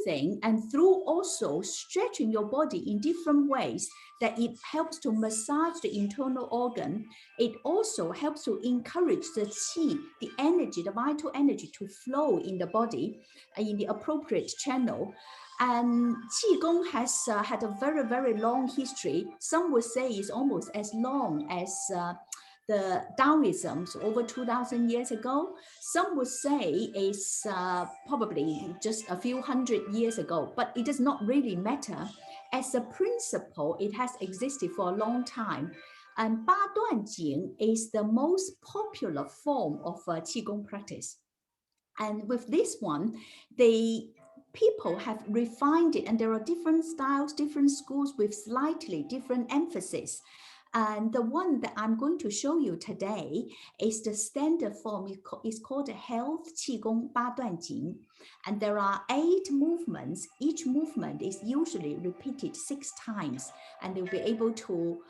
breathing and through also stretching your body in different ways, that it helps to massage the internal organ. It also helps to encourage the qi, the energy, the vital energy to flow in the body in the appropriate channel. And Qigong has had a very, very long history. Some would say it's almost as long as the Taoism, so over 2,000 years ago. Some would say it's probably just a few hundred years ago, but it does not really matter. As a principle, it has existed for a long time. And Ba Duan Jing is the most popular form of Qigong practice. And with this one, people have refined it, and there are different styles, different schools with slightly different emphasis. And the one that I'm going to show you today is the standard form. It's called Health Qigong Ba Duan Jing. And there are 8 movements. Each movement is usually repeated 6 times. And they'll be able to,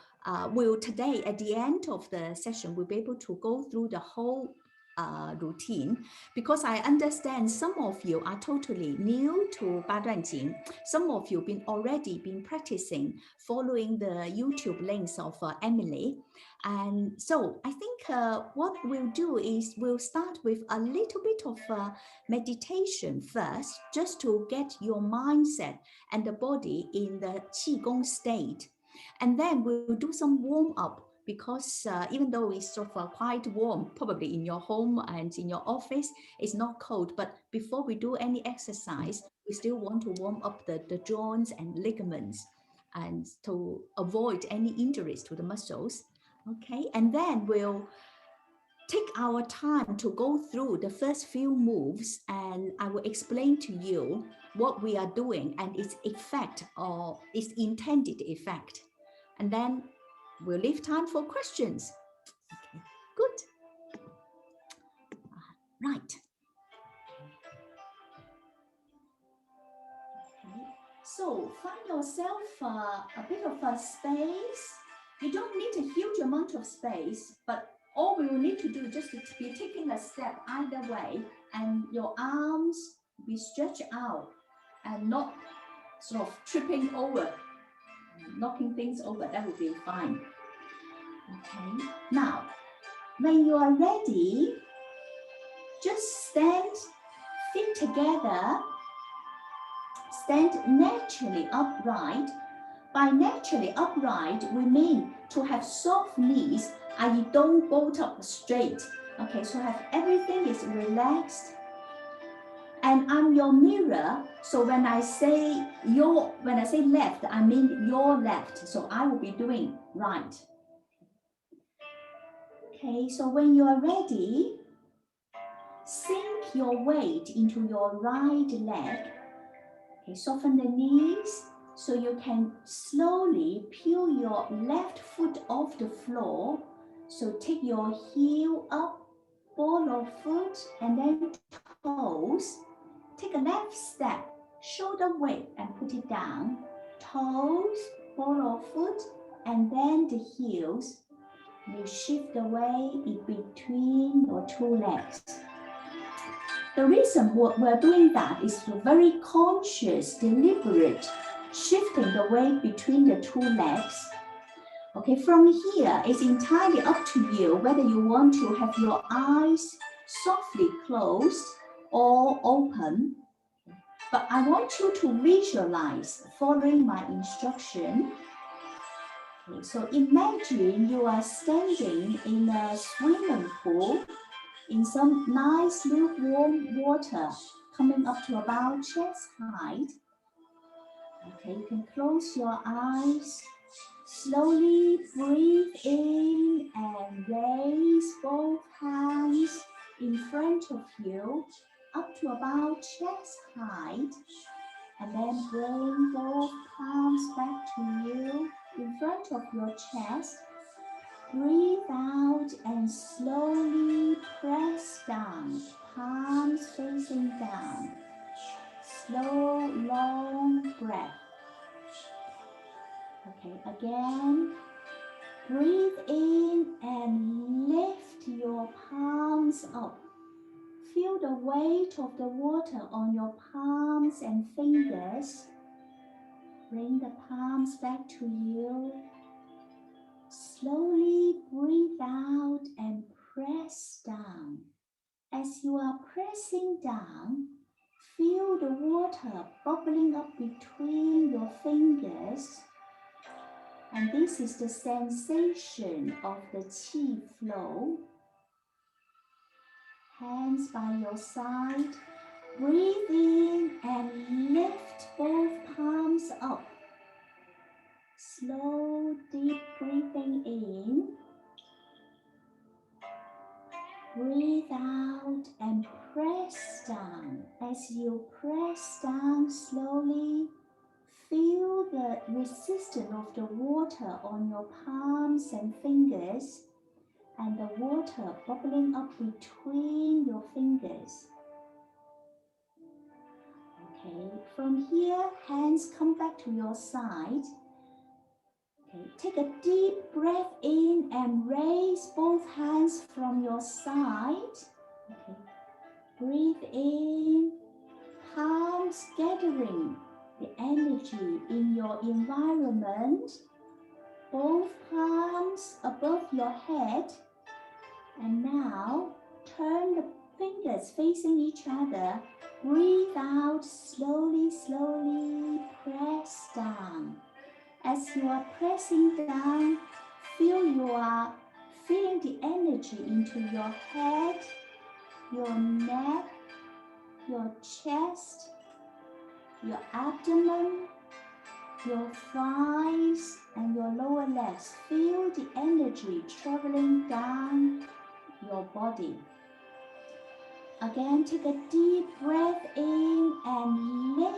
today at the end of the session, we'll be able to go through the whole routine, because I understand some of you are totally new to Ba Duan Jing. Some of you already been practicing, following the YouTube links of Emily. And so I think what we'll do is we'll start with a little bit of meditation first, just to get your mindset and the body in the Qigong state. And then we'll do some warm up, because even though it's sort of quite warm, probably in your home and in your office, it's not cold. But before we do any exercise, we still want to warm up the joints and ligaments, and to avoid any injuries to the muscles. Okay, and then we'll take our time to go through the first few moves, and I will explain to you what we are doing and its effect, or its intended effect. And then we'll leave time for questions. Okay, good. Right. Okay. So find yourself a bit of a space. You don't need a huge amount of space, but all we will need to do is just to be taking a step either way, and your arms be stretched out and not sort of tripping over, knocking things over. That would be fine. Okay, now when you are ready, just stand feet together, stand naturally upright. By naturally upright, we mean to have soft knees, i.e. don't bolt up straight. Okay, so have everything is relaxed. And I'm your mirror, so when I say left, I mean your left. So I will be doing right. Okay, so when you are ready, sink your weight into your right leg. Okay, soften the knees so you can slowly peel your left foot off the floor. So take your heel up, ball of foot, and then toes. Take a left step, shoulder width, and put it down. Toes, ball of foot, and then the heels. You shift the weight in between your 2 legs. The reason we're doing that is very conscious, deliberate, shifting the weight between the 2 legs. Okay, from here, it's entirely up to you whether you want to have your eyes softly closed or open. But I want you to visualize following my instruction. Okay, so imagine you are standing in a swimming pool in some nice lukewarm water coming up to about chest height. Okay, you can close your eyes. Slowly breathe in and raise both hands in front of you up to about chest height. And then bring both palms back to you in front of your chest. Breathe out and slowly press down, palms facing down. Slow, long breath. Okay, again. Breathe in and lift your palms up. feel the weight of the water on your palms and fingers. Bring the palms back to you. Slowly breathe out and press down. As you are pressing down, feel the water bubbling up between your fingers. And this is the sensation of the qi flow. Hands by your side. Breathe in and lift both palms up. Slow, deep breathing in. Breathe out and press down. As you press down slowly, feel the resistance of the water on your palms and fingers and the water bubbling up between your fingers. Okay, from here, hands come back to your side. Okay, take a deep breath in and raise both hands from your side. Okay, breathe in, palms gathering the energy in your environment. Both palms above your head. And now turn the fingers facing each other. Breathe out slowly, slowly, press down. As you are pressing down, feel you are feeling the energy into your head, your neck, your chest, your abdomen, your thighs, and your lower legs. Feel the energy traveling down your body. Again, take a deep breath in and lift.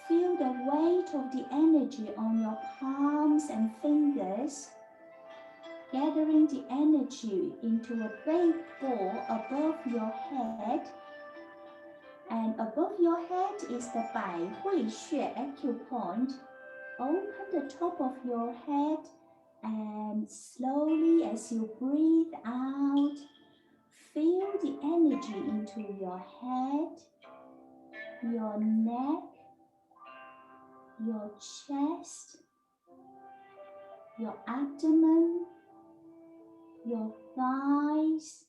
Feel the weight of the energy on your palms and fingers, gathering the energy into a big ball above your head. And above your head is the Feixia acupoint. Open the top of your head and slowly as you breathe out, feel the energy into your head, your neck, your chest, your abdomen, your thighs,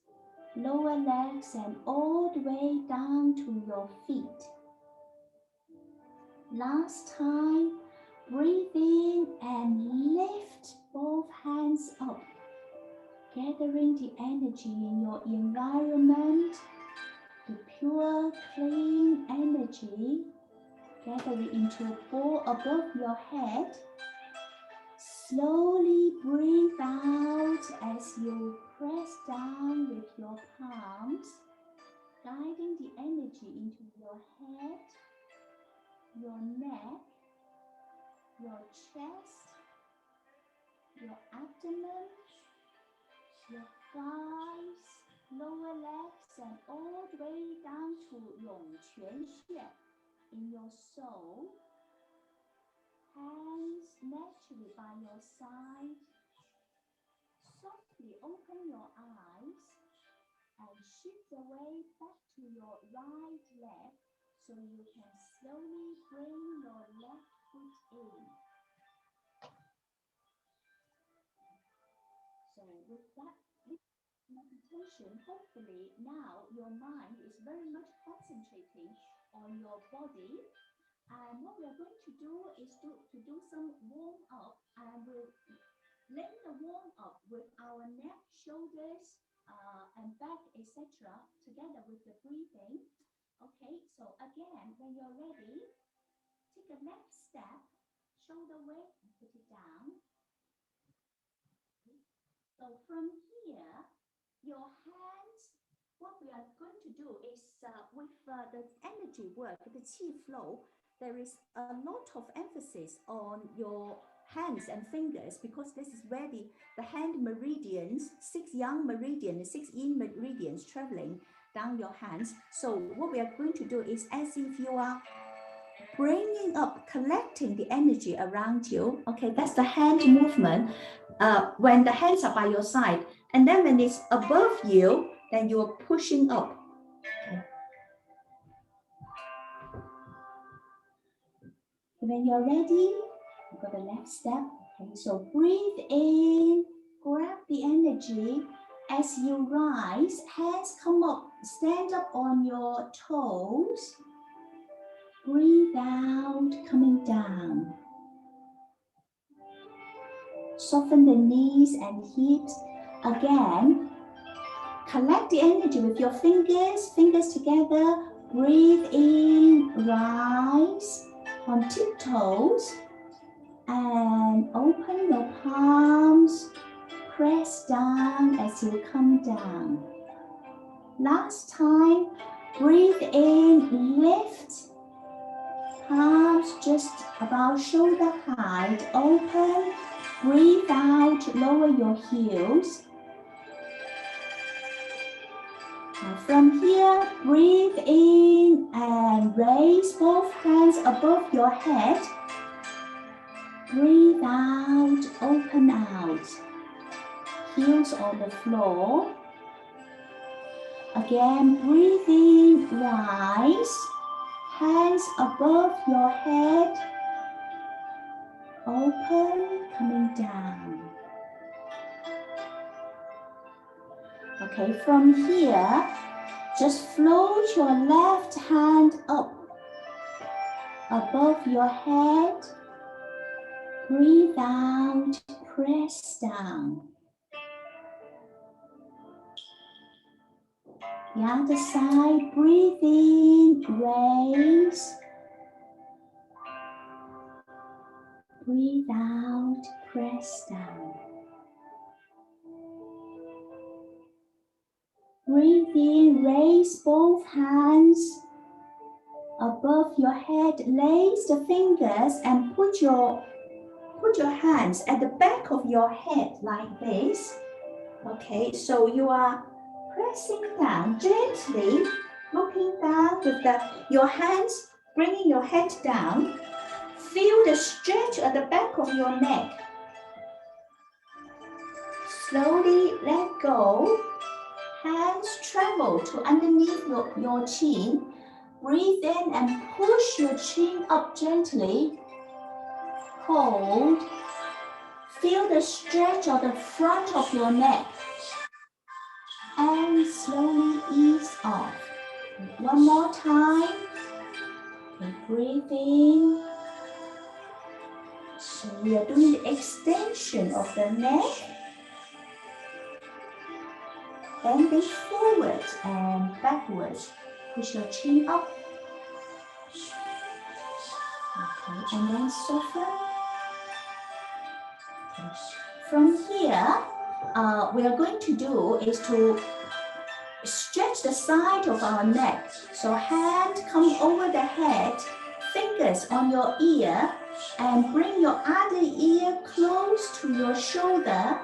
lower legs, and all the way down to your feet. Last time, breathe in and lift both hands up, gathering the energy in your environment, the pure, clean energy, gathering into a ball above your head. Slowly breathe out as you press down with your palms, guiding the energy into your head, your neck, your chest, your abdomen, your thighs, lower legs, and all the way down to Yongquan Xue in your soul. Hands naturally by your side. Softly open your eyes and shift away back to your right leg so you can slowly bring your left foot in. So with that meditation, hopefully now your mind is very much concentrating on your body. And what we are going to do is to do some warm up, and we'll link the warm up with our neck, shoulders, and back, etc. together with the breathing. Okay, so again, when you're ready, take a next step, shoulder width, and put it down. So from here, your hands, what we are going to do is with the energy work, the qi flow, there is a lot of emphasis on your hands and fingers because this is where the hand meridians, 6 yang meridians, 6 yin meridians traveling down your hands. So what we are going to do is as if you are bringing up, collecting the energy around you. Okay, that's the hand movement when the hands are by your side. And then when it's above you, then you're pushing up. Okay. When you're ready, you go the next step. Okay, so breathe in, grab the energy. As you rise, hands come up, stand up on your toes. Breathe out, coming down. Soften the knees and hips. Again, collect the energy with your fingers together. Breathe in, rise on tiptoes. And open your palms, press down as you come down. Last time, breathe in, lift, palms just about shoulder height, open, breathe out, lower your heels. Now from here, breathe in and raise both hands above your head. Breathe out, open out. Heels on the floor. Again, breathe in, rise. Hands above your head. Open, coming down. Okay, from here, just float your left hand up above your head. Breathe out, press down. The other side, breathe in, raise. Breathe out, press down. Breathe in, raise both hands above your head. Lace the fingers and put your hands at the back of your head like this. Okay, so you are pressing down gently, looking down with your hands, bringing your head down. Feel the stretch at the back of your neck. Slowly let go. Hands travel to underneath your chin. Breathe in and push your chin up gently. Hold. Feel the stretch of the front of your neck. And slowly ease off. One more time. Okay, breathe in. So we are doing the extension of the neck. Bending forward and backwards. Push your chin up. Okay, and then soften. Okay. From here, we are going to do is to stretch the side of our neck. So hand come over the head, fingers on your ear, and bring your other ear close to your shoulder.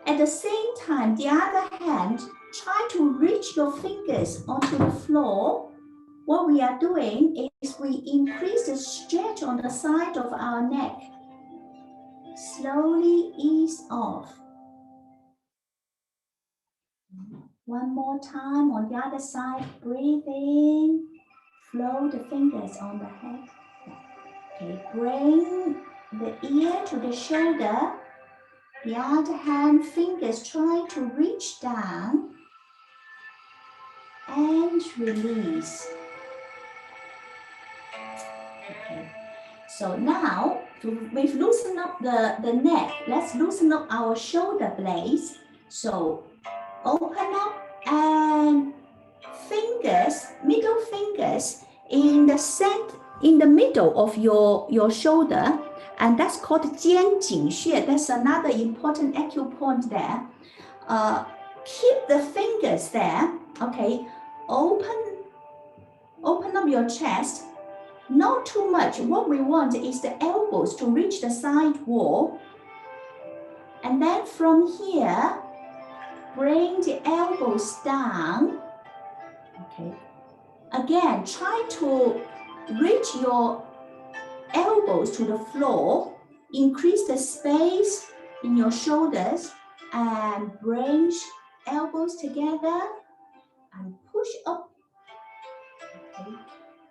At the same time, the other hand, try to reach your fingers onto the floor. What we are doing is we increase the stretch on the side of our neck. Slowly ease off. One more time on the other side. Breathe in. Flow the fingers on the head. Okay, bring the ear to the shoulder. The other hand, fingers try to reach down and release. Okay. So now we've loosened up the neck. Let's loosen up our shoulder blades. So open up and fingers, middle fingers in the middle of your shoulder, and that's called 肩井穴. That's another important acupoint there. Keep the fingers there. Okay, open up your chest. Not too much. What we want is the elbows to reach the side wall. And then from here, bring the elbows down. Okay. Again, try to reach your elbows to the floor. Increase the space in your shoulders and bring elbows together. and push up. Okay.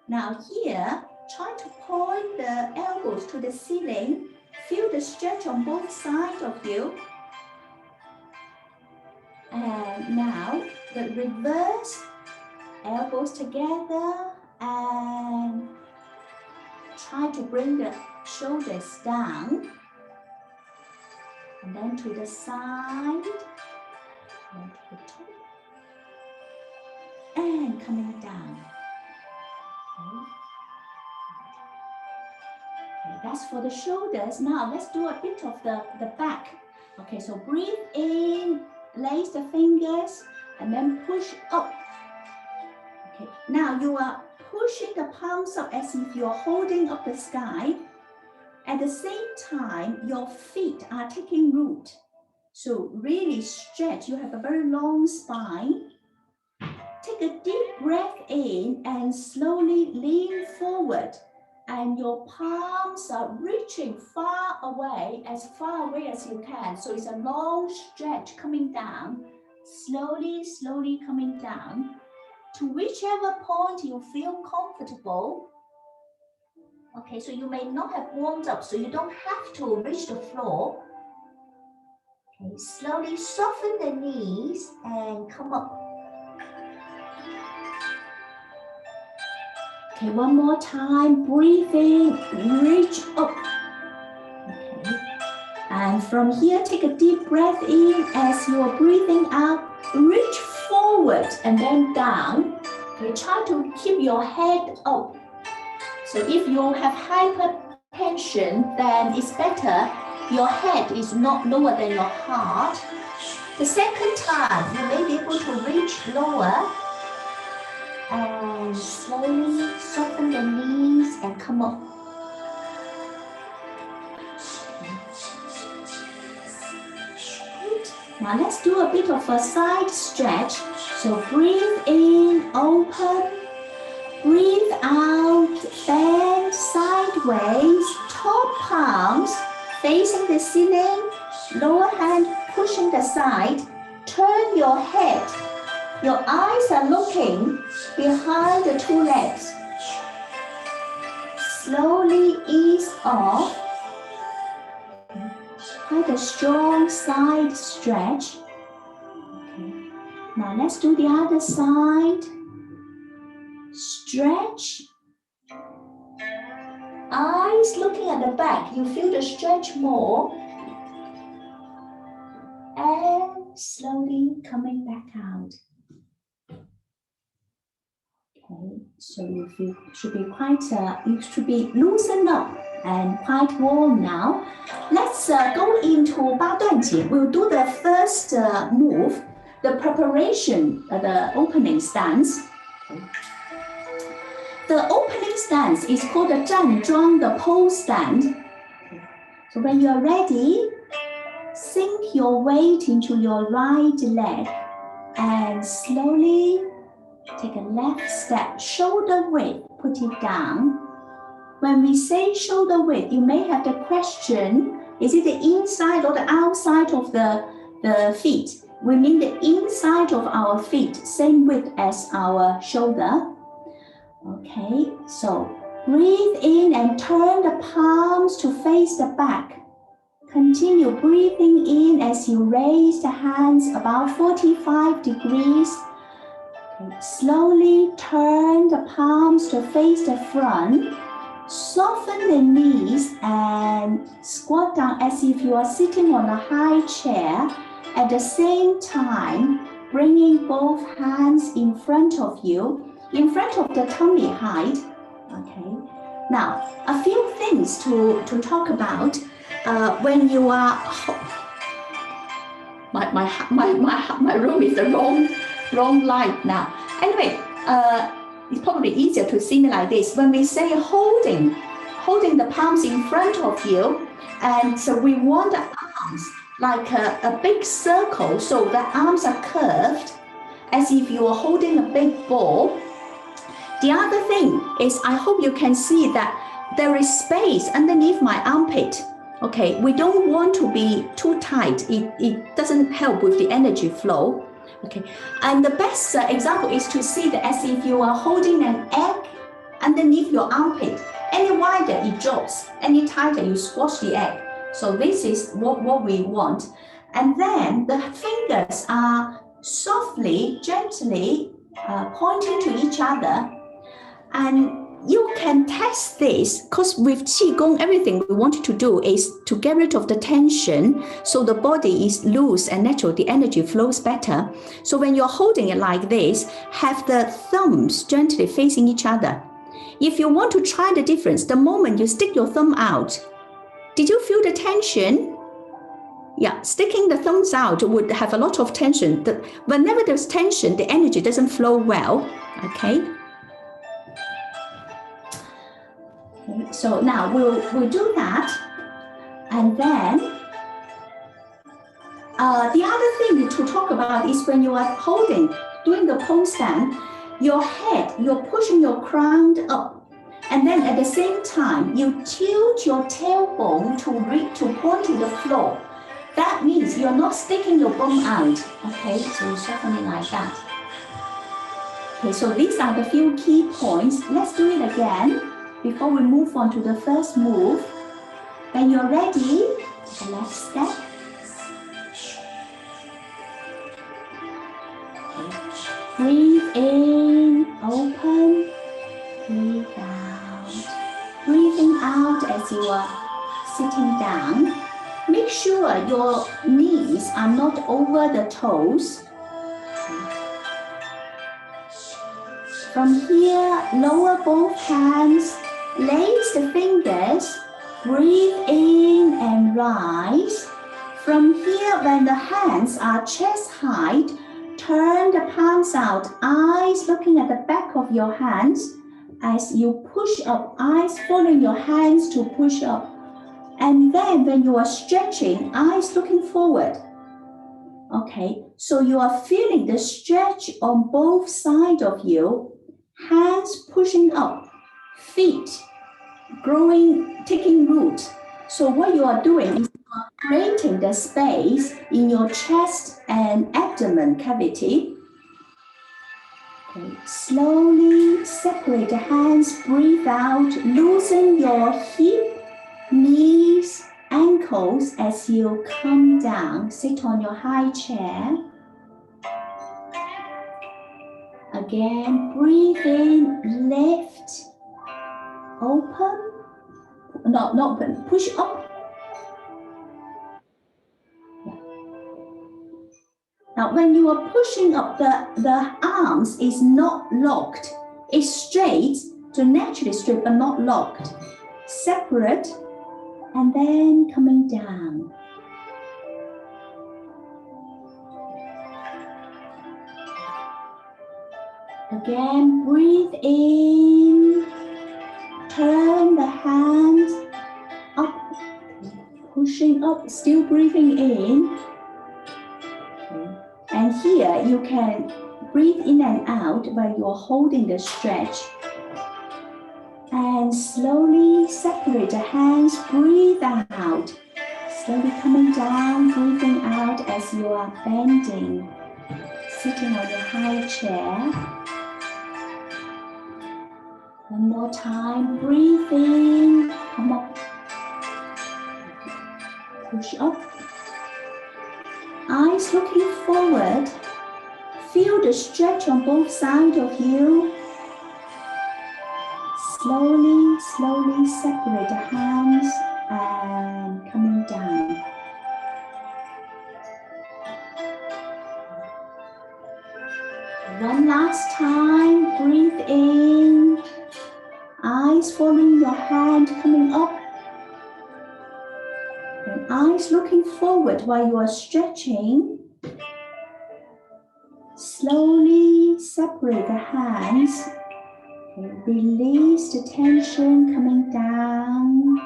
Now here, try to point the elbows to the ceiling. Feel the stretch on both sides of you. And now the reverse, elbows together, and try to bring the shoulders down. And then to the side, and to the top, and coming down. Okay. Okay, that's for the shoulders. Now let's do a bit of the back. Okay, so breathe in, place the fingers, and then push up. Okay, now you are pushing the palms up as if you're holding up the sky. At the same time, your feet are taking root. So really stretch. You have a very long spine. Take a deep breath in and slowly lean forward. And your palms are reaching far away as you can. So it's a long stretch coming down, slowly, slowly coming down to whichever point you feel comfortable. Okay, so you may not have warmed up, so you don't have to reach the floor. Okay, slowly soften the knees and come up. Okay, one more time, breathe in, reach up. Okay, and from here, take a deep breath in. As you are breathing out, reach forward and then down. Okay, try to keep your head up. So if you have hypertension, then it's better your head is not lower than your heart. The second time, you may be able to reach lower. And slowly soften the knees and come up. Good. Now let's do a bit of a side stretch. So breathe in, open. Breathe out, bend sideways. Top palms facing the ceiling. Lower hand pushing the side. Turn your head. Your eyes are looking behind the two legs. Slowly ease off. Quite a strong side stretch. Okay. Now let's do the other side. Stretch. Eyes looking at the back. You feel the stretch more. And slowly coming back out. Okay, so you should be loosened up and quite warm now. Let's go into 八段锦. We'll do the first move, the preparation, the opening stance. Okay. The opening stance is called the 站桩, the pose stand. Okay. So when you're ready, sink your weight into your right leg and slowly take a left step, shoulder width, put it down. When we say shoulder width, you may have the question, is it the inside or the outside of the feet? We mean the inside of our feet, same width as our shoulder. Okay, so breathe in and turn the palms to face the back. Continue breathing in as you raise the hands about 45 degrees. Slowly turn the palms to face the front. Soften the knees and squat down as if you are sitting on a high chair. At the same time, bringing both hands in front of you, in front of the tummy height. Okay. Now, a few things to talk about when you are. My room is the wrong light now. Anyway, it's probably easier to see me like this. When we say holding the palms in front of you, and so we want the arms like a big circle, so the arms are curved as if you are holding a big ball. The other thing is, I hope you can see that there is space underneath my armpit. Okay, we don't want to be too tight. It doesn't help with the energy flow. Okay, and the best example is to see that as if you are holding an egg underneath your armpit. Any wider, it drops. Any tighter, you squash the egg. So this is what we want. And then the fingers are softly, gently pointing to each other. And you can test this because with Qigong, everything we want to do is to get rid of the tension so the body is loose and natural, the energy flows better. So when you're holding it like this, have the thumbs gently facing each other. If you want to try the difference, the moment you stick your thumb out, did you feel the tension? Yeah, sticking the thumbs out would have a lot of tension. Whenever there's tension, the energy doesn't flow well, okay? So now we'll do that. And then the other thing to talk about is when you are holding, doing the pose stand, your head, you're pushing your crown up. And then at the same time, you tilt your tailbone to point to the floor. That means you're not sticking your bum out. Okay, so something like that. Okay, so these are the few key points. Let's do it again before we move on to the first move. When you're ready, the left step. Okay. Breathe in, open, breathe out. Breathing out as you are sitting down. Make sure your knees are not over the toes. From here, lower both hands, lace the fingers, breathe in and rise. From here, when the hands are chest height, turn the palms out, eyes looking at the back of your hands as you push up, eyes following your hands to push up. And then when you are stretching, eyes looking forward. Okay, so you are feeling the stretch on both sides of you, hands pushing up, feet growing, taking root. So what you are doing is you are creating the space in your chest and abdomen cavity. Okay, slowly separate the hands, breathe out, loosen your hip, knees, ankles as you come down, sit on your high chair. Again, breathe in, lift, open, not open, push up. Now, when you are pushing up, the arms is not locked. It's straight, so naturally straight, but not locked. Separate, and then coming down. Again, breathe in, turn the hands up, pushing up, still breathing in. And here you can breathe in and out while you're holding the stretch. And slowly separate the hands, breathe out. Slowly coming down, breathing out as you are bending, sitting on your high chair. One more time, breathe in, come up, push up. Eyes looking forward, feel the stretch on both sides of you. Slowly, slowly separate the hands and coming down. One last time, breathe in, eyes following your hand coming up. And eyes looking forward while you are stretching. Slowly separate the hands. And release the tension coming down.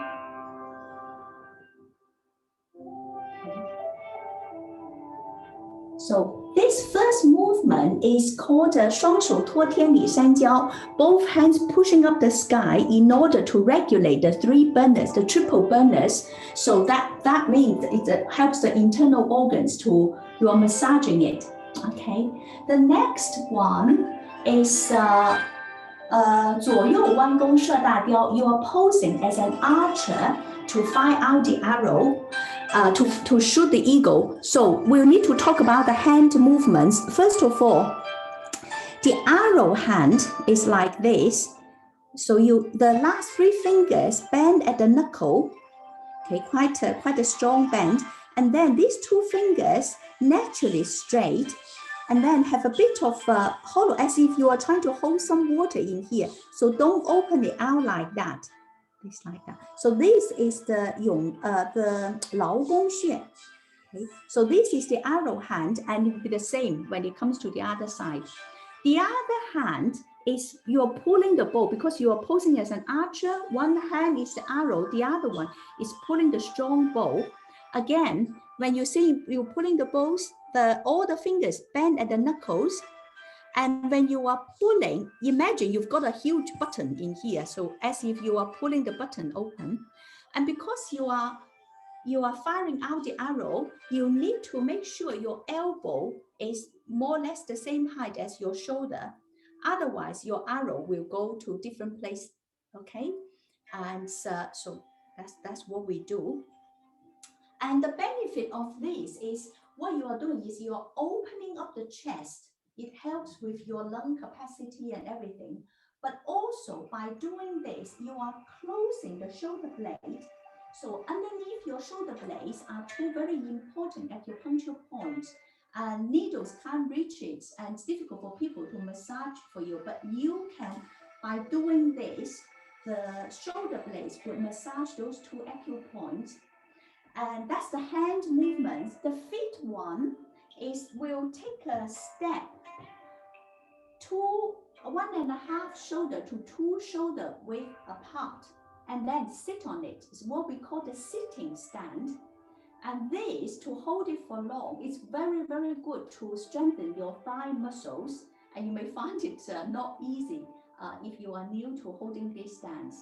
So this first movement is called 双手托天理三交, both hands pushing up the sky in order to regulate the three burners, the triple burners. So that means it helps the internal organs to, you are massaging it. Okay, the next one is 左右弯弓射大雕. You are posing as an archer to fire out the arrow, to shoot the eagle. So we'll need to talk about the hand movements. First of all, the arrow hand is like this. So the last 3 fingers bend at the knuckle. Okay, quite a strong bend. And then these 2 fingers naturally straight, and then have a bit of hollow, as if you are trying to hold some water in here. So don't open it out like that. This like that. So this is the 劳宫穴. Okay, so this is the arrow hand, and it will be the same when it comes to the other side. The other hand is you're pulling the bow because you are posing as an archer. One hand is the arrow, the other one is pulling the strong bow. Again, when you see you're pulling the bows, all the fingers bend at the knuckles. And when you are pulling, imagine you've got a huge button in here. So as if you are pulling the button open. And because you are firing out the arrow, you need to make sure your elbow is more or less the same height as your shoulder. Otherwise, your arrow will go to different place. Okay, and so that's what we do. And the benefit of this is what you are doing is you are opening up the chest. It helps with your lung capacity and everything. But also by doing this, you are closing the shoulder blade. So underneath your shoulder blades are 2 very important acupuncture points. And needles can't reach it, and it's difficult for people to massage for you. But you can, by doing this, the shoulder blades will massage those 2 acupoints. And that's the hand movements. The feet one is we'll take a step, 1.5 shoulder to 2 shoulder width apart, and then sit on it. It's what we call the sitting stand. And this, to hold it for long, is very, very good to strengthen your thigh muscles. And you may find it not easy if you are new to holding this stance.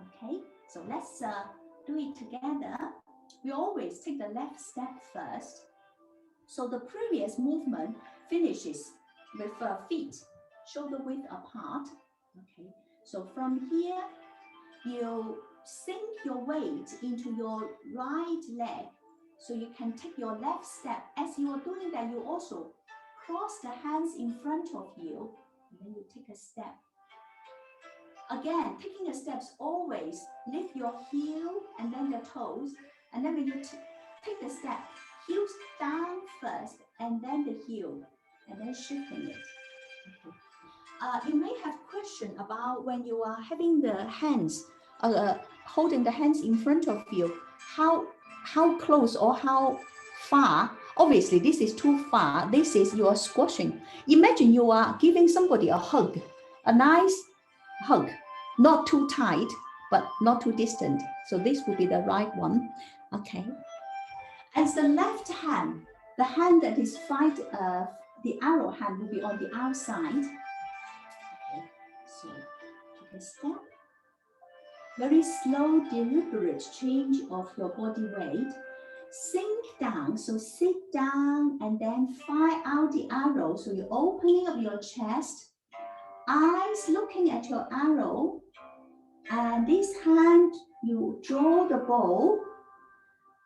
Okay, so let's do it together. We always take the left step first. So the previous movement finishes with feet shoulder width apart. Okay, so from here, you sink your weight into your right leg. So you can take your left step. As you are doing that, you also cross the hands in front of you, and then you take a step. Again, taking the steps, always lift your heel and then the toes. And then when you take the step, heels down first and then the heel, and then shifting it. Okay. You may have question about when you are having the hands, holding the hands in front of you, how close or how far. Obviously, this is too far. This is you are squashing. Imagine you are giving somebody a hug, a nice hug, not too tight, but not too distant. So this would be the right one. Okay. As the left hand, the hand that is the arrow hand will be on the outside. Okay. So take a step. Very slow, deliberate change of your body weight. Sink down, so sit down and then fire out the arrow. So you're opening up your chest, eyes looking at your arrow, and this hand, you draw the bow.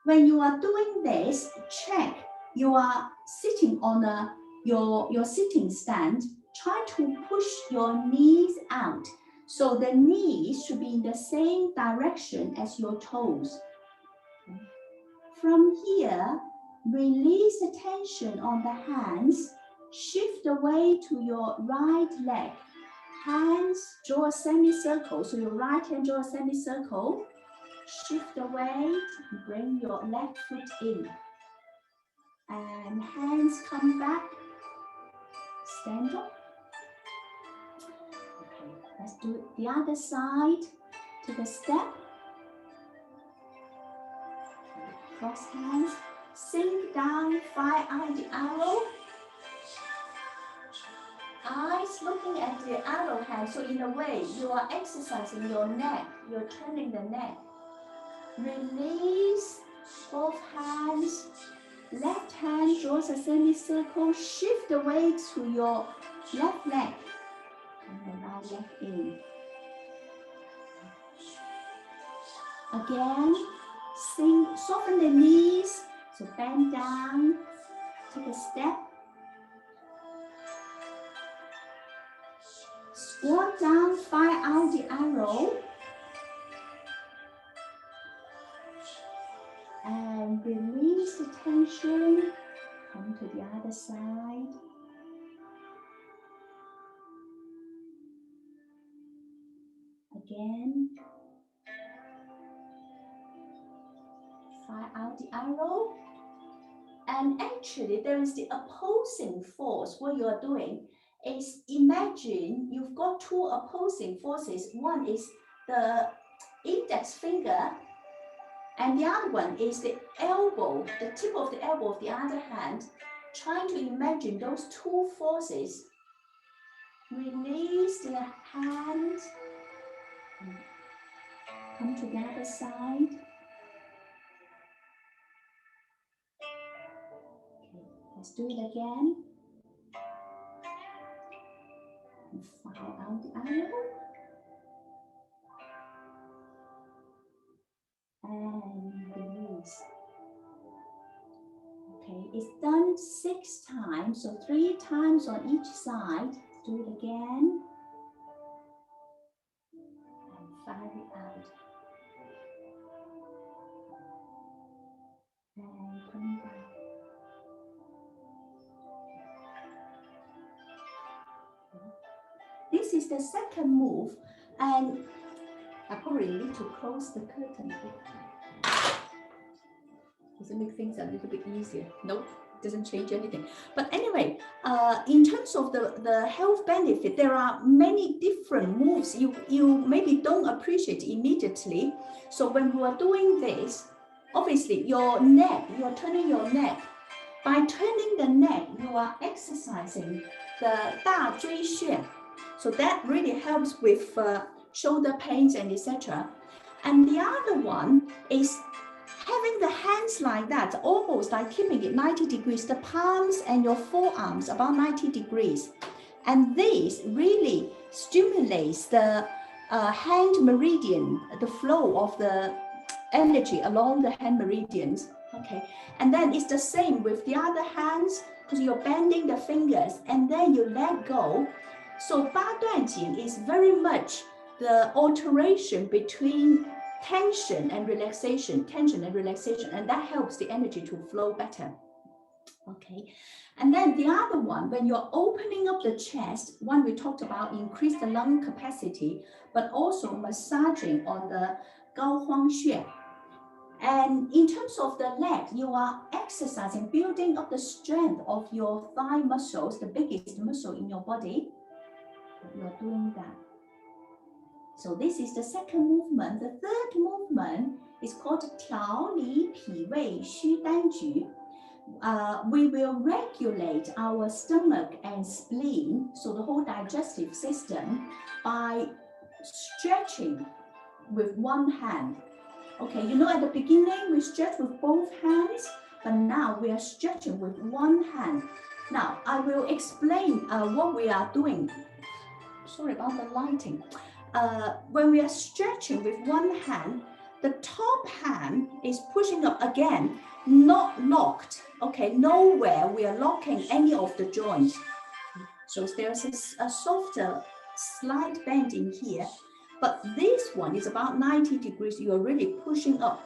When you are doing this, check you are sitting on your sitting stand. Try to push your knees out. So the knees should be in the same direction as your toes. From here, release the tension on the hands. Shift the weight to your right leg. Hands draw a semicircle. So your right hand draw a semicircle. Shift the weight, bring your left foot in. And hands come back. Stand up. Okay, let's do it the other side. Take a step. Cross hands. Sink down, fire out the arrow. Eyes looking at the arrow hand. So in a way, you are exercising your neck. You're turning the neck. Release both hands. Left hand draws a semicircle, shift the weight to your left leg, and the right leg in. Again, soften the knees, so bend down, take a step. Squat down, fire out the arrow. And release the tension, come to the other side. Again, fire out the arrow. And actually there is the opposing force. What you are doing is, imagine you've got two opposing forces. One is the index finger, and the other one is the elbow, the tip of the elbow of the other hand. Trying to imagine those two forces. Release the hand. Come to the other side. Okay, let's do it again. And fire out the arrow. And release. Okay, it's done 6 times, so 3 times on each side. Do it again. And fire it out. And come back. This is the second move, and I probably need to close the curtain a bit. Does it make things a little bit easier? Nope, doesn't change anything. But anyway, in terms of the health benefit, there are many different moves you maybe don't appreciate immediately. So when you are doing this, obviously your neck, you are turning your neck. By turning the neck, you are exercising the 大椎穴. So that really helps with shoulder pains and etc. And the other one is having the hands like that, almost like keeping it 90 degrees, the palms and your forearms about 90 degrees. And this really stimulates the hand meridian, the flow of the energy along the hand meridians. Okay, and then it's the same with the other hands, because you're bending the fingers and then you let go. So 八段锦 is very much the alteration between tension and relaxation, and that helps the energy to flow better. Okay, and then the other one, when you're opening up the chest, one we talked about increase the lung capacity, but also massaging on the 高荒穴. And in terms of the legs, you are exercising, building up the strength of your thigh muscles, the biggest muscle in your body. You are doing that. So this is the second movement. The third movement is called 调理脾胃虚丹举. We will regulate our stomach and spleen, so the whole digestive system, by stretching with one hand. Okay, you know, at the beginning we stretch with both hands, but now we are stretching with one hand. Now I will explain what we are doing. Sorry about the lighting. When we are stretching with one hand, the top hand is pushing up again, not locked. Okay, nowhere we are locking any of the joints. So there's a softer slight bend in here. But this one is about 90 degrees. You are really pushing up.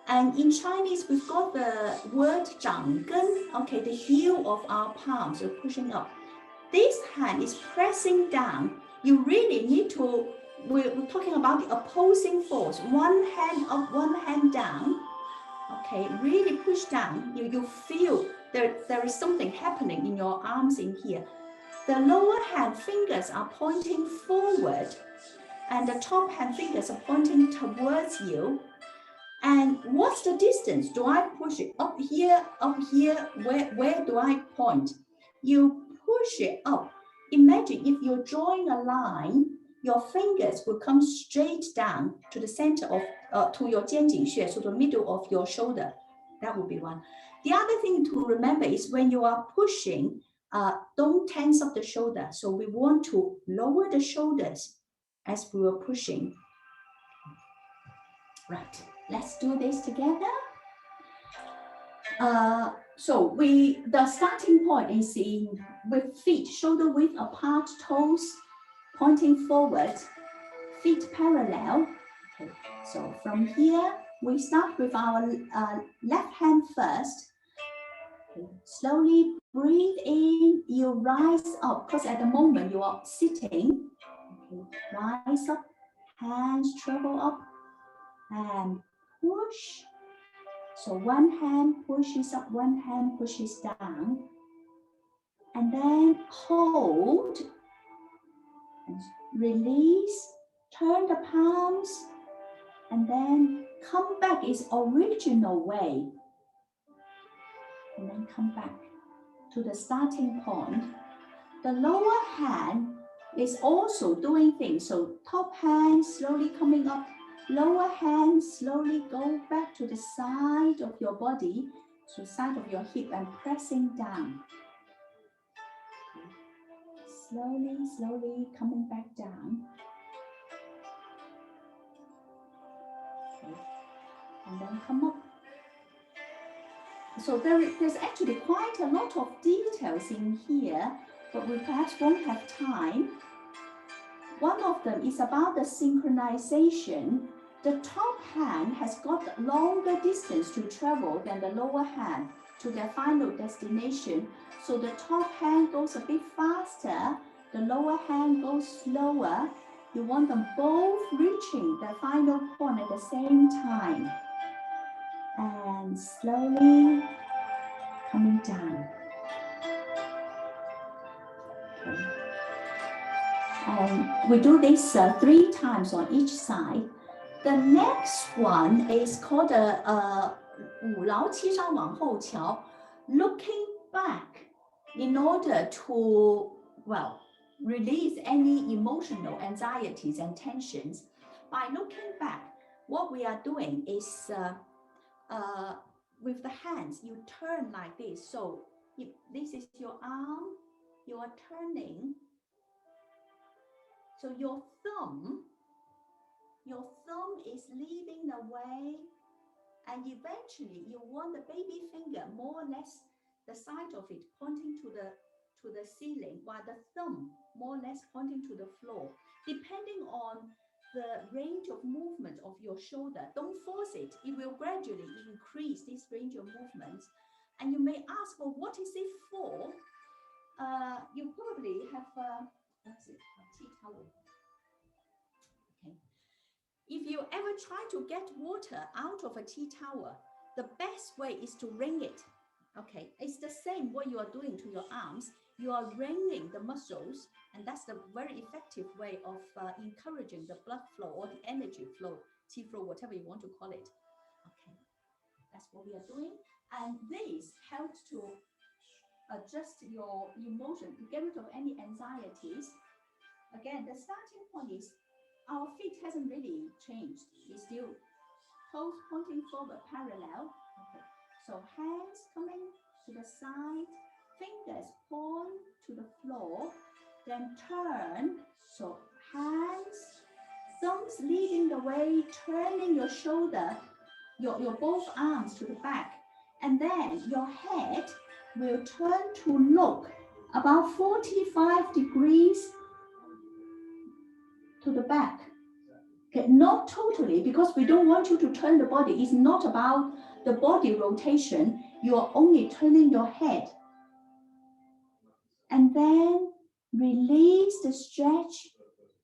And in Chinese, we've got the word 掌根, okay, the heel of our palms are pushing up. This hand is pressing down. You really need to, we're talking about the opposing force. One hand up, one hand down. Okay, really push down. You feel there is something happening in your arms in here. The lower hand fingers are pointing forward, and the top hand fingers are pointing towards you. And what's the distance? Do I push it up here, where do I point? You push it up. Imagine if you're drawing a line, your fingers will come straight down to the center of, to your 肩井穴, so the middle of your shoulder. That would be one. The other thing to remember is when you are pushing, don't tense up the shoulder. So we want to lower the shoulders as we were pushing. Right, let's do this together. So the starting point is with feet shoulder width apart, toes pointing forward, feet parallel. Okay, so from here, we start with our left hand first. Okay. Slowly breathe in, you rise up, because at the moment you are sitting. Okay. Rise up, hands travel up, and push. So one hand pushes up, one hand pushes down. And then hold, and release, turn the palms, and then come back its original way. And then come back to the starting point. The lower hand is also doing things. So top hand slowly coming up, lower hand slowly go back to the side of your body, to the side of your hip and pressing down. Slowly, slowly coming back down. Okay. And then come up. So there's actually quite a lot of details in here, but we perhaps won't have time. One of them is about the synchronization. The top hand has got longer distance to travel than the lower hand to their final destination. So the top hand goes a bit faster, the lower hand goes slower. You want them both reaching the final point at the same time. And slowly coming down. Okay. And we do this 3 times on each side. The next one is called a 五劳七伤往后桥, looking back in order to, well, release any emotional anxieties and tensions. By looking back, what we are doing is with the hands, you turn like this. So if this is your arm, you are turning. So your thumb is leading the way, and eventually you want the baby finger more or less the side of it pointing to the ceiling, while the thumb more or less pointing to the floor. Depending on the range of movement of your shoulder, don't force it. It will gradually increase this range of movements. And you may ask, well, what is it for? You probably have a tea towel. Okay. If you ever try to get water out of a tea towel, the best way is to wring it. Okay, it's the same what you are doing to your arms. You are wringing the muscles, and that's the very effective way of encouraging the blood flow or the energy flow, tea flow, whatever you want to call it. Okay, that's what we are doing. And this helps to adjust your emotion, to get rid of any anxieties. Again, the starting point is our feet hasn't really changed. It's still toes pointing forward, parallel. Okay. So hands coming to the side, fingers point to the floor, then turn. So hands, thumbs leading the way, turning your shoulder, your both arms to the back. And then your head will turn to look about 45 degrees to the back. Okay, not totally, because we don't want you to turn the body. It's not about the body rotation. You are only turning your head. And then release the stretch,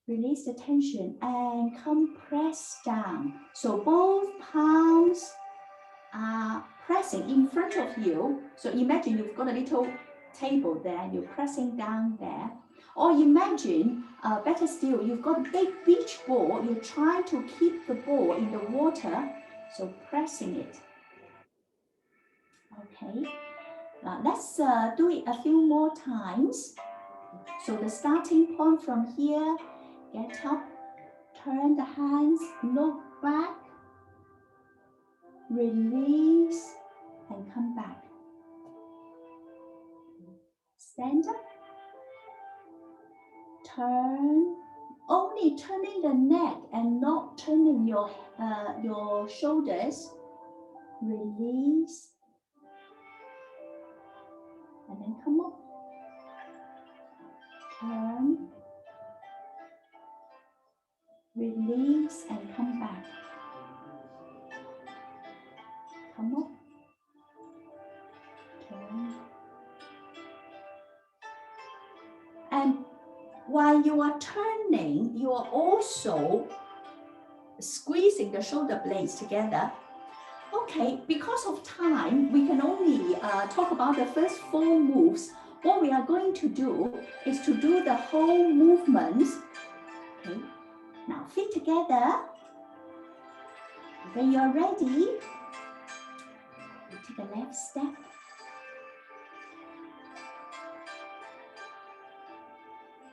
release the tension, and compress down. So both palms are pressing in front of you. So imagine you've got a little table there, you're pressing down there. Or imagine, better still, you've got a big beach ball, you're trying to keep the ball in the water, so pressing it. Okay, let's do it a few more times. So the starting point from here, get up, turn the hands, look back, release, and come back. Stand up. Turn. Only turning the neck and not turning your shoulders. Release. And then come up. Turn. Release and come back. Come up. Turn. And while you are turning, you are also squeezing the shoulder blades together. Okay, because of time, we can only talk about the first 4 moves. What we are going to do is to do the whole movement. Okay, now feet together. When you're ready, you take a left step.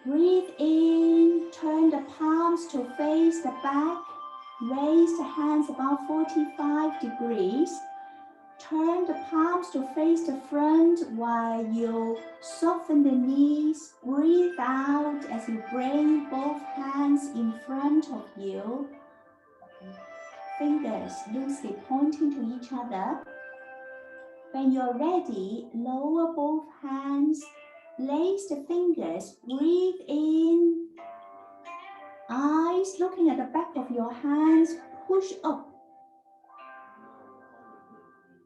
Breathe in, turn the palms to face the back. Raise the hands about 45 degrees. Turn the palms to face the front while you soften the knees. Breathe out as you bring both hands in front of you. Fingers loosely pointing to each other. When you're ready, lower both hands. Lace the fingers. Breathe in. Eyes looking at the back of your hands. Push up.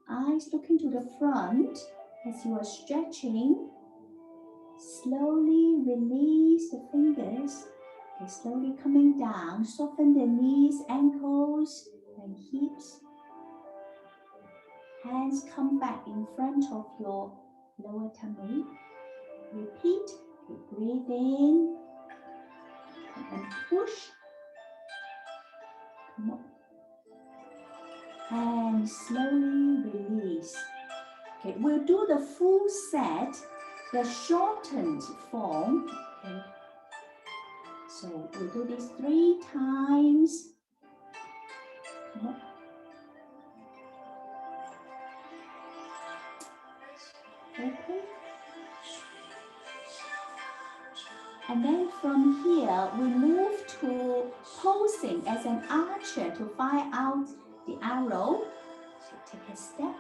Eyes looking to the front as you are stretching. Slowly release the fingers. Okay, slowly coming down. Soften the knees, ankles, and hips. Hands come back in front of your lower tummy. Repeat. Okay, breathe in. And push. Come up. And slowly release. Okay, we'll do the full set, the shortened form. Okay. So we'll do this 3 times. Come up. Okay. And then from here, we move to posing as an archer to fire out the arrow. So take a step.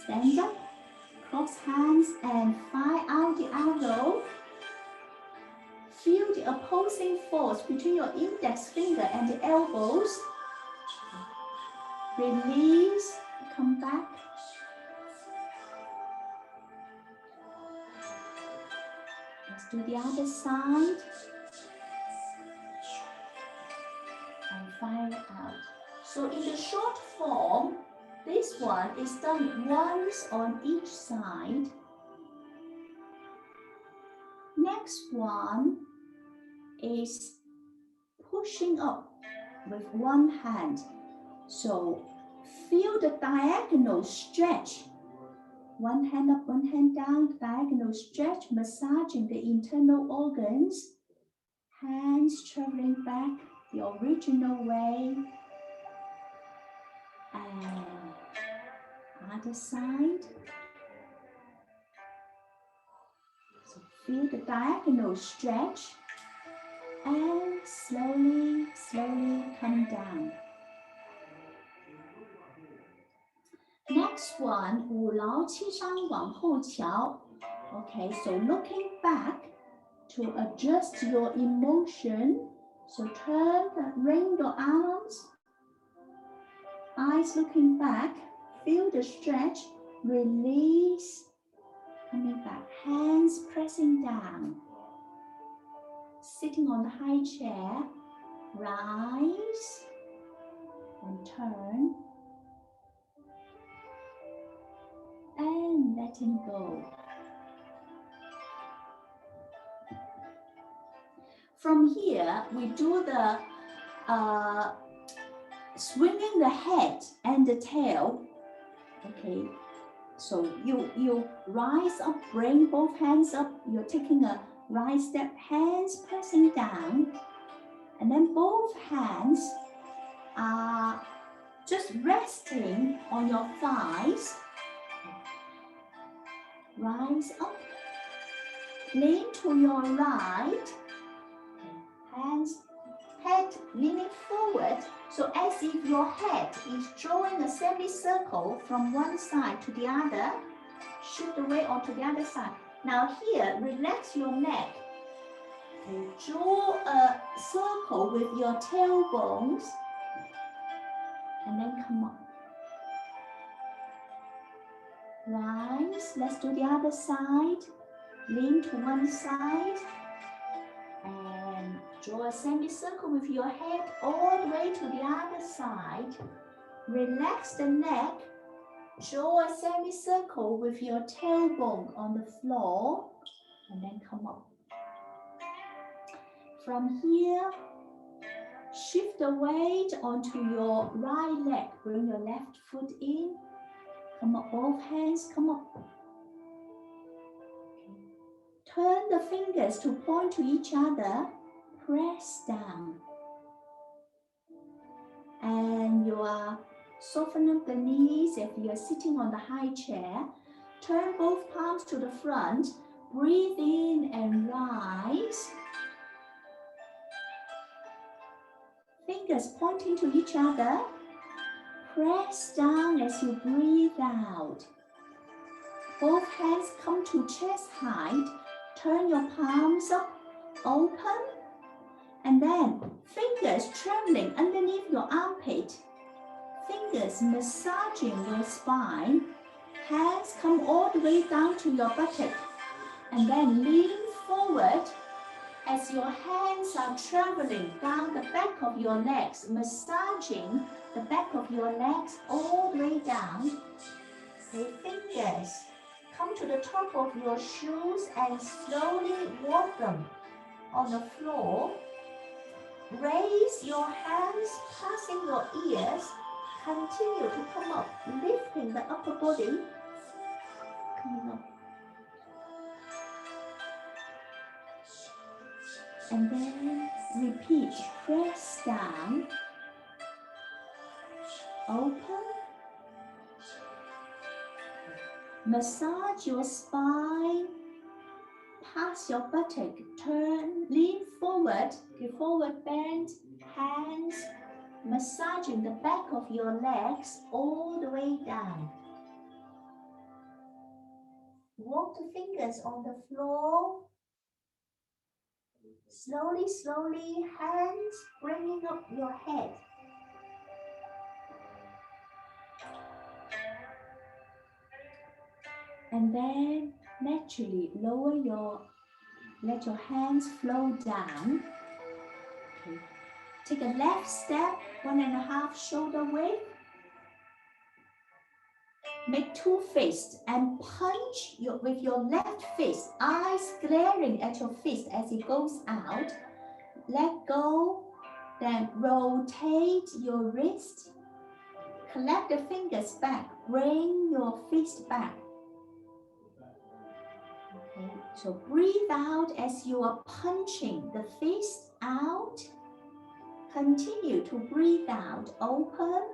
Stand up, cross hands and fire out the arrow. Feel the opposing force between your index finger and the elbows. Release, come back. Let's do the other side. And fire it out. So in the short form, this one is done once on each side. Next one is pushing up with one hand. So feel the diagonal stretch. One hand up, one hand down, diagonal stretch, massaging the internal organs. Hands traveling back the original way. And other side. So feel the diagonal stretch and slowly, slowly come down. Next one, 五劳七伤往后翘. Okay, so looking back to adjust your emotion. So turn, ring your arms. Eyes looking back. Feel the stretch. Release. Coming back. Hands pressing down. Sitting on the high chair. Rise. And turn. And letting go. From here, we do the swinging the head and the tail. Okay, so you rise up, bring both hands up. You're taking a rise step, hands pressing down, and then both hands are just resting on your thighs. rise up, lean to your right, hands, head leaning forward, so as if your head is drawing a semicircle from one side to the other, shift away onto the other side. Now here, relax your neck. Okay, draw a circle with your tailbones, and then come up. Rise, let's do the other side. Lean to one side and draw a semicircle with your head all the way to the other side. Relax the neck. Draw a semicircle with your tailbone on the floor and then come up. From here, shift the weight onto your right leg. Bring your left foot in. Come up, both hands, come up. Turn the fingers to point to each other. Press down. And you are soften up the knees if you are sitting on the high chair. Turn both palms to the front. Breathe in and rise. Fingers pointing to each other. Press down as you breathe out. Both hands come to chest height. Turn your palms up, open. And then fingers trembling underneath your armpit. Fingers massaging your spine. Hands come all the way down to your buttock. And then lean forward as your hands are traveling down the back of your legs, massaging the back of your legs all the way down. Okay, fingers come to the top of your shoes and slowly walk them on the floor. Raise your hands, passing your ears. Continue to come up, lifting the upper body. Coming up. And then repeat, press down, open, massage your spine, pass your buttock, turn, lean forward, give forward bend, hands, massaging the back of your legs all the way down. Walk the fingers on the floor. Slowly, slowly, hands bringing up your head. And then naturally let your hands flow down. Okay. Take a left step, 1.5 shoulder width. Make 2 fists and punch with your left fist, eyes glaring at your fist as it goes out. Let go, then rotate your wrist. Collect the fingers back, bring your fist back. Okay, so breathe out as you are punching the fist out. Continue to breathe out, open.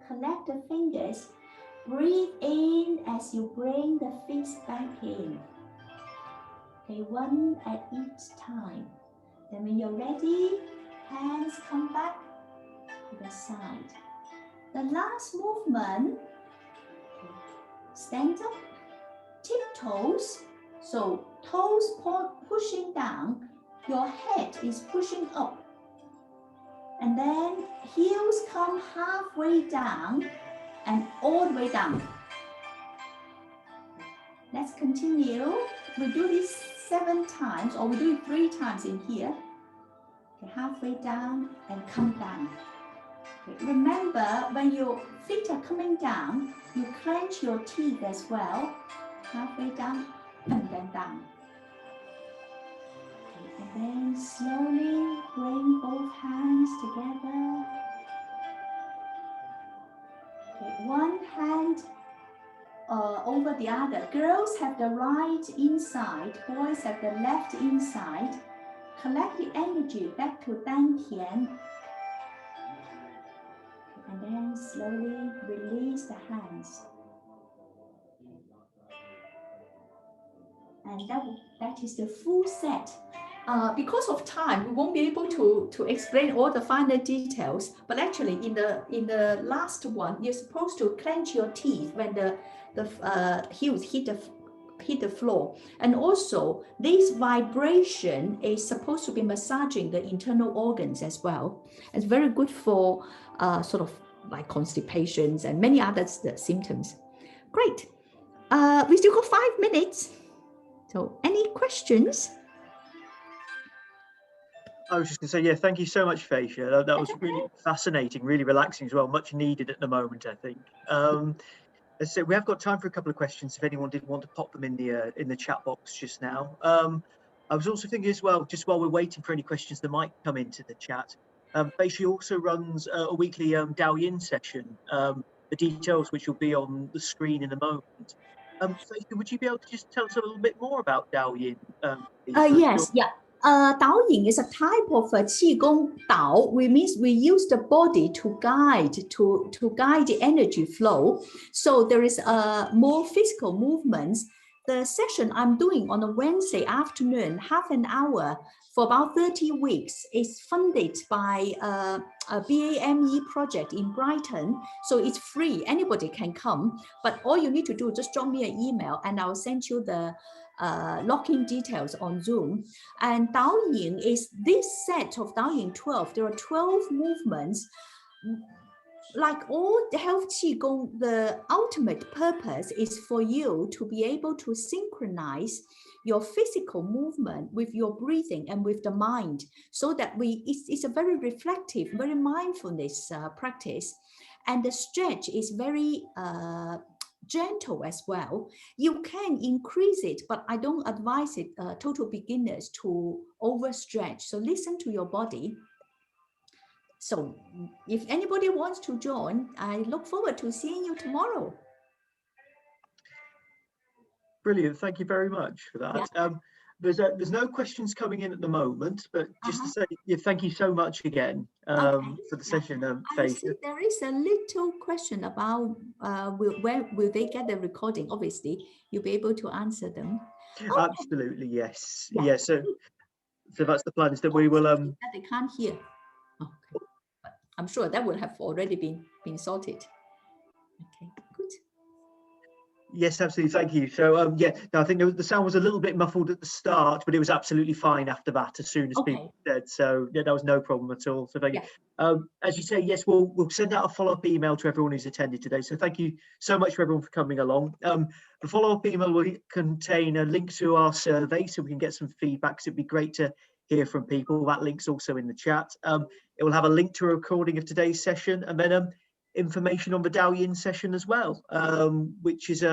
Collect the fingers. Breathe in as you bring the fist back in. Okay, one at each time. Then when you're ready, hands come back to the side. The last movement, stand up, tiptoes. So toes pushing down, your head is pushing up. And then heels come halfway down and all the way down. Let's continue. We do this 7 times, or we do it 3 times in here. Okay, halfway down and come down. Okay, remember, when your feet are coming down, you clench your teeth as well. Halfway down and then down. Okay, and then slowly bring both hands together. Okay, one hand over the other. Girls have the right inside, boys have the left inside. Collect the energy back to Dantian. And then slowly release the hands. And that is the full set. Because of time, we won't be able to explain all the finer details. But actually, in the last one, you're supposed to clench your teeth when the heels hit the floor. And also, this vibration is supposed to be massaging the internal organs as well. It's very good for sort of like constipations and many other symptoms. Great. We still got 5 minutes. So any questions? I was just going to say, yeah, thank you so much, Feixia. That was really fascinating, really relaxing as well, much needed at the moment, I think. So we have got time for a couple of questions if anyone did want to pop them in the chat box just now. I was also thinking as well, just while we're waiting for any questions that might come into the chat, Feixia also runs a weekly Dao Yin session, the details which will be on the screen in a moment. Feixia, would you be able to just tell us a little bit more about Dao Yin? Yes, yeah. Dao Yin is a type of Qigong Dao, which means we use the body to guide the energy flow. So there is more physical movements. The session I'm doing on a Wednesday afternoon, half an hour for about 30 weeks, is funded by a BAME project in Brighton. So it's free, anybody can come. But all you need to do is just drop me an email and I'll send you the login details on Zoom. And Dao Yin is this set of Dao Yin 12. There are 12 movements. Like all the health Qigong, the ultimate purpose is for you to be able to synchronize your physical movement with your breathing and with the mind, so that it's a very reflective, very mindfulness practice. And the stretch is very gentle as well. You can increase it, but I don't advise it total beginners to overstretch. So listen to your body. So if anybody wants to join, I look forward to seeing you tomorrow. Brilliant. Thank you very much for that. Yeah. There's no questions coming in at the moment, but just to say, yeah, thank you so much again for the session. I see there is a little question about where will they get the recording? Obviously, you'll be able to answer them. Okay. Absolutely, yes. Yeah. So that's the plan, is that we will that they can't hear. Okay. But I'm sure that would have already been sorted. Okay, good. Yes, absolutely. Thank you. So, yeah, no, I think the sound was a little bit muffled at the start, but it was absolutely fine after that, as soon as people said. So, yeah, that was no problem at all. So, thank you. As you say, yes, we'll send out a follow-up email to everyone who's attended today. So, thank you so much for everyone for coming along. The follow-up email will contain a link to our survey, so we can get some feedback. So it'd be great to hear from people. That link's also in the chat. It will have a link to a recording of today's session, and then information on the Dao Yin session as well, which is